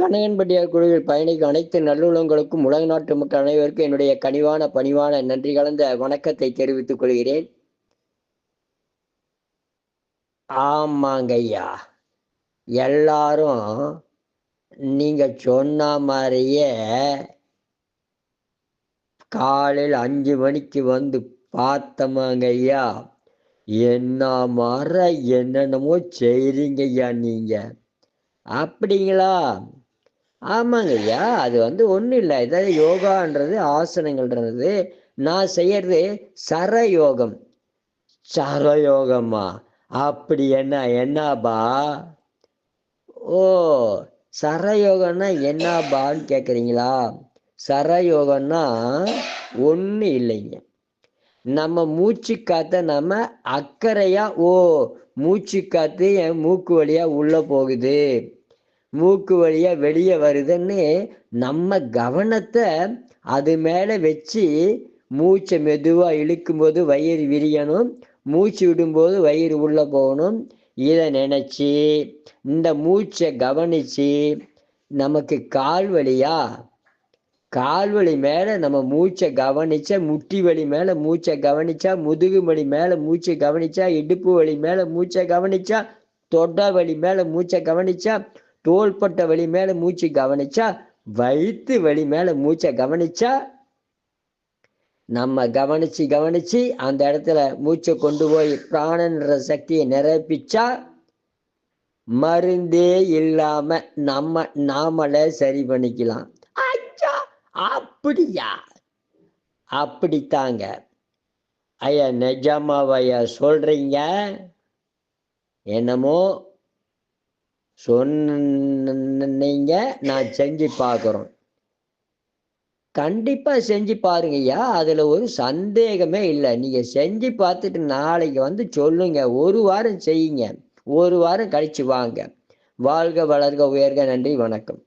கணையன்பட்டியார் குழுவில் பயணிக்கும் அனைத்து நல்லுள்ளங்களுக்கும் உலக நாட்டு மக்கள் அனைவருக்கும் என்னுடைய கனிவான பணிவான நன்றி கலந்த வணக்கத்தை தெரிவித்துக் கொள்கிறேன். ஆமாங்கய்யா, எல்லாரும் நீங்க சொன்ன மாதிரியே காலையில் 5 மணிக்கு வந்து பார்த்தோமாங்கய்யா. என்ன மாற என்னென்னமோ செய்றீங்கய்யா நீங்க. அப்படிங்களா? ஆமாங்கய்யா, அது ஒன்றும் இல்லை. இதாவது யோகான்றது ஆசனங்கள்ன்றது நான் செய்யறது சரயோகம். சரயோகமா? அப்படி என்னப்பா? ஓ, சரயோகம்னா என்னப்பான்னு கேட்குறீங்களா? சரயோகம்னா ஒன்றும் இல்லைங்க. நம்ம மூச்சு காத்த நம்ம அக்கறையா மூச்சு காத்து என் மூக்கு வழியா உள்ள போகுது, மூக்கு வழியா வெளியே வருதுன்னு நம்ம கவனத்தை அது மேல வச்சு மூச்சை மெதுவா இழுக்கும்போது வயிறு விரியணும், மூச்சு விடும்போது வயிறு உள்ள போகணும். இதை நினைச்சு இந்த மூச்சை கவனிச்சு நமக்கு கால்வழி மேல நம்ம மூச்சை கவனிச்சா, முட்டி வலி மேல மூச்சை கவனிச்சா, முதுகு வலி மேல மூச்சை கவனிச்சா, இடுப்பு வலி மேல மூச்சை கவனிச்சா, தொண்டை வலி மேல மூச்சை கவனிச்சா, தோள்பட்டை வலி மேல மூச்சு கவனிச்சா, வயிற்று வலி மேல மூச்சை கவனிச்சா, நம்ம கவனிச்சு அந்த இடத்துல மூச்சை கொண்டு போய் பிராணன்ற சக்தியை நிரப்பிச்சா மருந்தே இல்லாம நாமளே சரி பண்ணிக்கலாம். அப்படியா? அப்படித்தாங்க ஐயா. நிஜமாவையா சொல்றீங்க? என்னமோ சொன்னீங்க, நான் செஞ்சு பார்க்குறோம். கண்டிப்பா செஞ்சு பாருங்கய்யா, அதுல ஒரு சந்தேகமே இல்லை. நீங்க செஞ்சு பார்த்துட்டு நாளைக்கு சொல்லுங்க. 1 வாரம் செய்யுங்க, 1 வாரம் கழிச்சு வாங்க. வாழ்க வளர்க உயர்க. நன்றி, வணக்கம்.